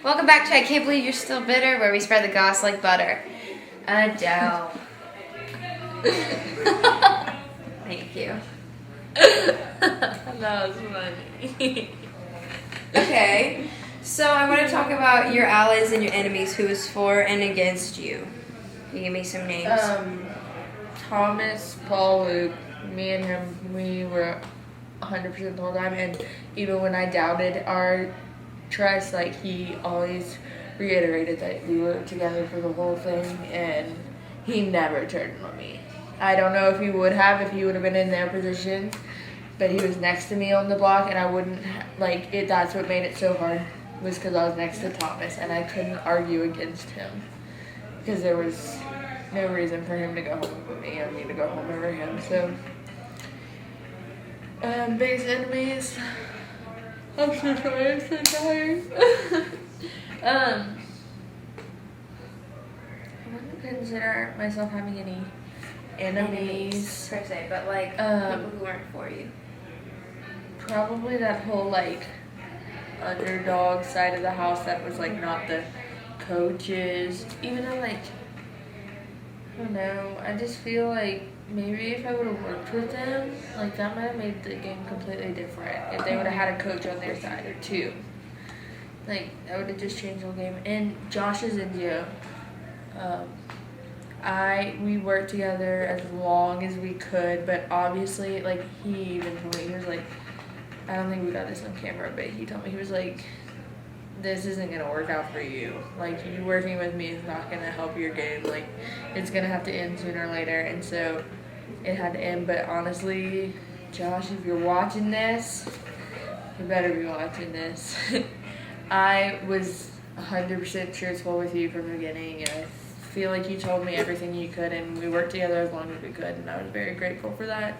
Welcome back to I Can't Believe You're Still Bitter, where we spread the goss like butter. Adele. Thank you. That was funny. Okay, so I want to talk about your allies and your enemies, who is for and against you. Can you give me some names? Thomas, Paul, Luke, me and him, we were 100% the whole time, and even when I doubted our trust, like, he always reiterated that we were together for the whole thing, and he never turned on me. I don't know if he would have if he would have been in their position, but he was next to me on the block, and I wouldn't, that's what made it so hard, was because I was next to Thomas, and I couldn't argue against him, because there was no reason for him to go home with me, and me to go home over him, so. Biggest enemies. I'm so tired, I wouldn't consider myself having any enemies per se, but like people who weren't for you. Probably that whole underdog side of the house that was not the coaches. Even though I don't know, I just feel like maybe if I would have worked with them, that might have made the game completely different. If they would have had a coach on their side or two. That would have just changed the whole game. And Josh is India. We worked together as long as we could, but obviously, he even told me, he was I don't think we got this on camera, but he told me, he was this isn't going to work out for you. You working with me is not going to help your game. It's going to have to end sooner or later. And so it had to end. But honestly, Josh, if you're watching this, you better be watching this. I was 100% truthful with you from the beginning. And I feel like you told me everything you could. And we worked together as long as we could. And I was very grateful for that.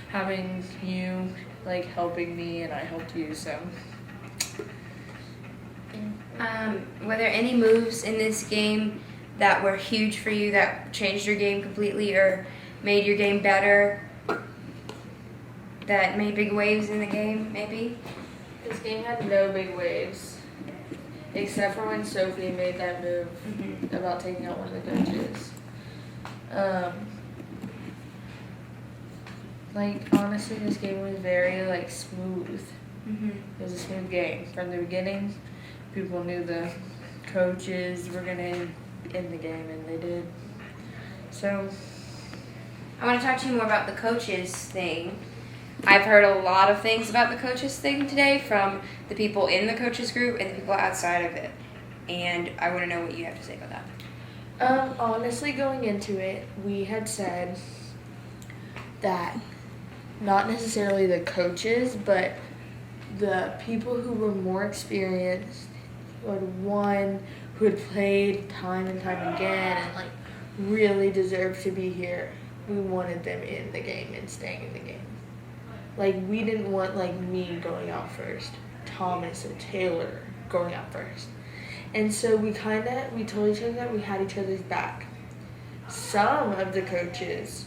Having you, helping me, and I helped you, so. Were there any moves in this game that were huge for you, that changed your game completely or made your game better, that made big waves in the game, maybe? This game had no big waves, except for when Sophie made that move about taking out one of the coaches. Honestly, this game was very, smooth. It was a smooth game from the beginning. People knew the coaches were going to end the game, and they did. So, I want to talk to you more about the coaches thing. I've heard a lot of things about the coaches thing today from the people in the coaches group and the people outside of it. And I want to know what you have to say about that. Honestly, going into it, we had said that not necessarily the coaches, but the people who were more experienced, who had won, who had played time and time again, and really deserved to be here, we wanted them in the game and staying in the game. We didn't want me going out first, Thomas or Taylor going out first. And so we told each other that we had each other's back. Some of the coaches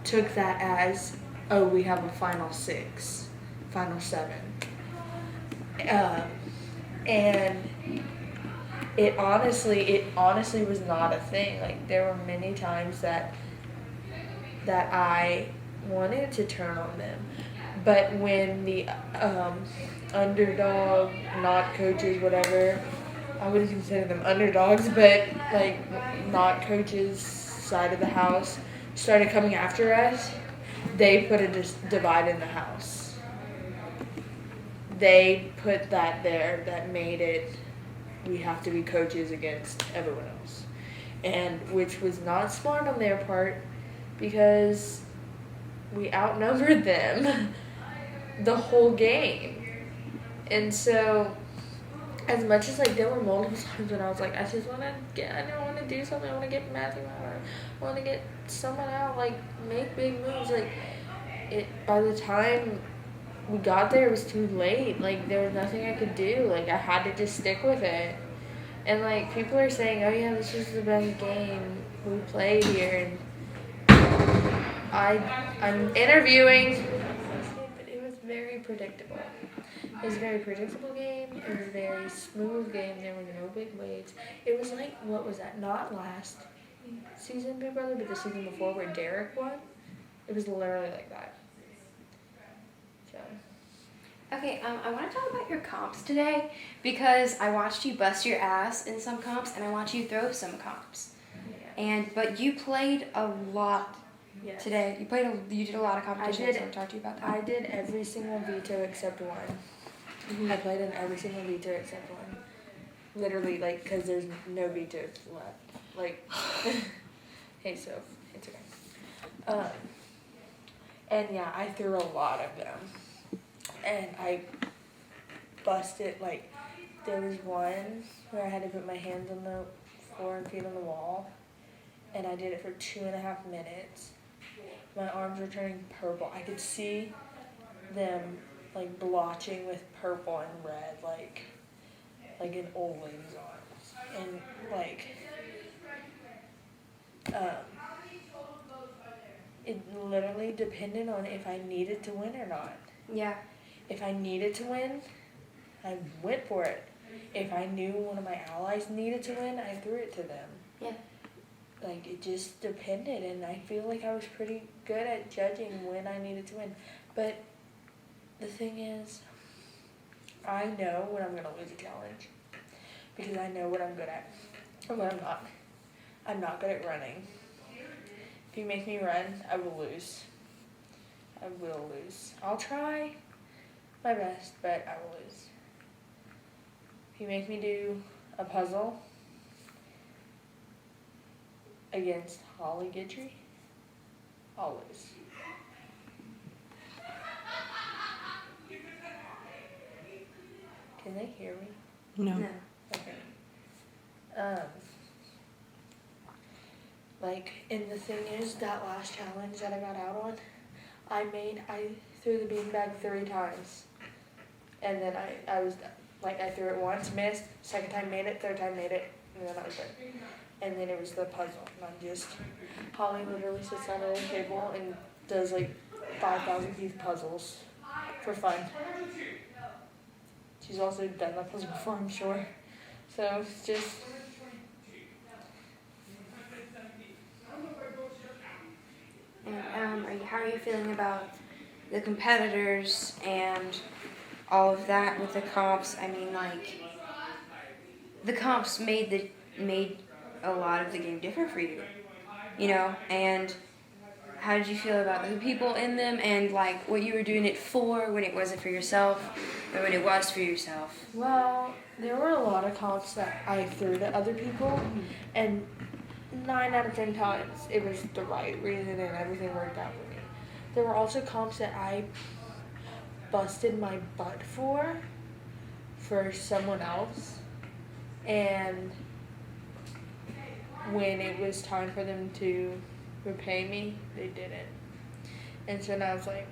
took that as, oh, we have a final 6, final 7. And it honestly was not a thing. There were many times that I wanted to turn on them, but when the underdog, not coaches, whatever, I wouldn't consider them underdogs, but not coaches side of the house started coming after us, they put a divide in the house. They put that there that made it, we have to be coaches against everyone else. And which was not smart on their part, because we outnumbered them the whole game. And so, as much as there were multiple times when I was I don't want to do something, I want to get Matthew out, or I want to get someone out, make big moves, by the time we got there, it was too late. There was nothing I could do. I had to just stick with it. And, people are saying, oh, yeah, this is the best game we played here. And I'm interviewing, but it was very predictable. It was a very predictable game. It was a very smooth game. There were no big waves. It was like, what was that? Not last season, Big Brother, but the season before where Derek won. It was literally like that. So. Okay, I want to talk about your comps today because I watched you bust your ass in some comps and I watched you throw some comps. Yeah. But you played a lot today. You did a lot of competitions. I want to talk to you about that. I did every single veto except one. Mm-hmm. I played in every single veto except one. Literally, like, because there's no vetoes left. Like, hey, so it's okay. And yeah, I threw a lot of them. And I busted, like, there was one where I had to put my hands on the floor and feet on the wall. And I did it for 2.5 minutes. My arms were turning purple. I could see them, like, blotching with purple and red, like an old lady's arms. And, like, it literally depended on if I needed to win or not. Yeah. If I needed to win, I went for it. If I knew one of my allies needed to win, I threw it to them. Yeah. Like, it just depended, and I feel like I was pretty good at judging when I needed to win. But the thing is, I know when I'm going to lose a challenge because I know what I'm good at and what I'm not. I'm not good at running. If you make me run, I will lose. I will lose. I'll try my best, but I will lose. If you make me do a puzzle against Holly Guidry, I'll lose. Can they hear me? No. Okay. Like, and the thing is, that last challenge that I got out on, I threw the beanbag 3 times. And then I was, like, I threw it once, missed, second time made it, third time made it, and then I was done. And then it was the puzzle. And I'm just, Holly literally sits down at a table and does, like, 5,000 piece puzzles for fun. She's also done that puzzle before, I'm sure. So it's just... And how are you feeling about the competitors and all of that with the comps? I mean, like, the comps made a lot of the game different for you, you know? And how did you feel about the people in them and, like, what you were doing it for when it wasn't for yourself or when it was for yourself? Well, there were a lot of comps that I threw to other people, and 9 out of 10 times it was the right reason and everything worked out for me. There were also comps that I busted my butt for someone else, and when it was time for them to repay me, they didn't. And so now it's like,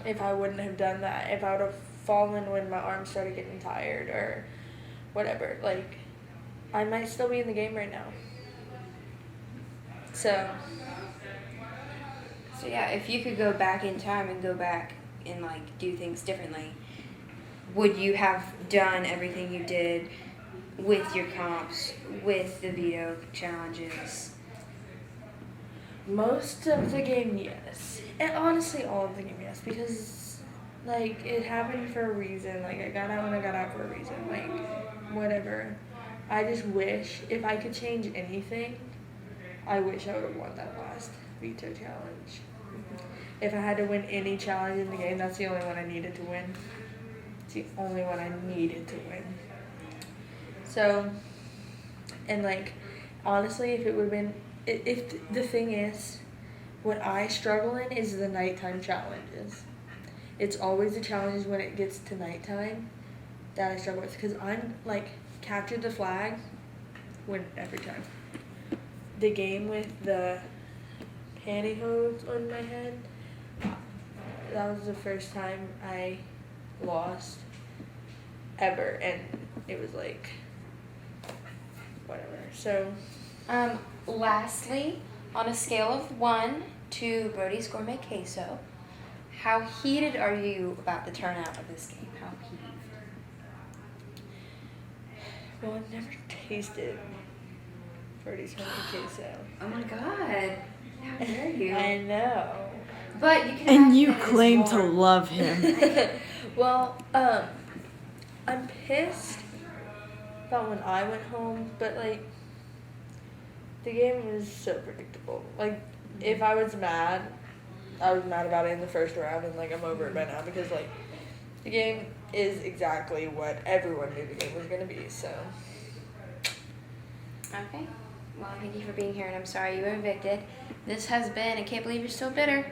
if I wouldn't have done that, if I would have fallen when my arms started getting tired or whatever, like, I might still be in the game right now. So yeah, if you could go back in time and go back and, like, do things differently, would you have done everything you did with your comps, with the veto challenges? most of the game, yes. And honestly, all of the game, yes. Because, like, it happened for a reason. Like, I got out when I got out for a reason. Like, whatever. I just wish, if I could change anything, I wish I would have won that last veto challenge. If I had to win any challenge in the game, that's the only one I needed to win. It's the only one I needed to win. So, and, like, honestly, if it would have been, if the thing is, what I struggle in is the nighttime challenges. It's always the challenges when it gets to nighttime that I struggle with. Because I'm, like, captured the flag, win every time. The game with the pantyhose on my head, that was the first time I lost ever, and it was like, whatever. So, lastly, on a scale of 1 to Brody's Gourmet Queso, how heated are you about the turnout of this game? How heated? Well, I've never tasted Freddy's Honey Queso. Oh my god. How dare you? I know. But you can And imagine you that it's claim to warm. love him. Well, I'm pissed about when I went home, but like, the game was so predictable. Like, if I was mad about it in the first round, and like I'm over it by now because like, the game is exactly what everyone knew the game was gonna be. So. Okay. Well, thank you for being here, and I'm sorry you were evicted. This has been I Can't Believe You're Still Bitter.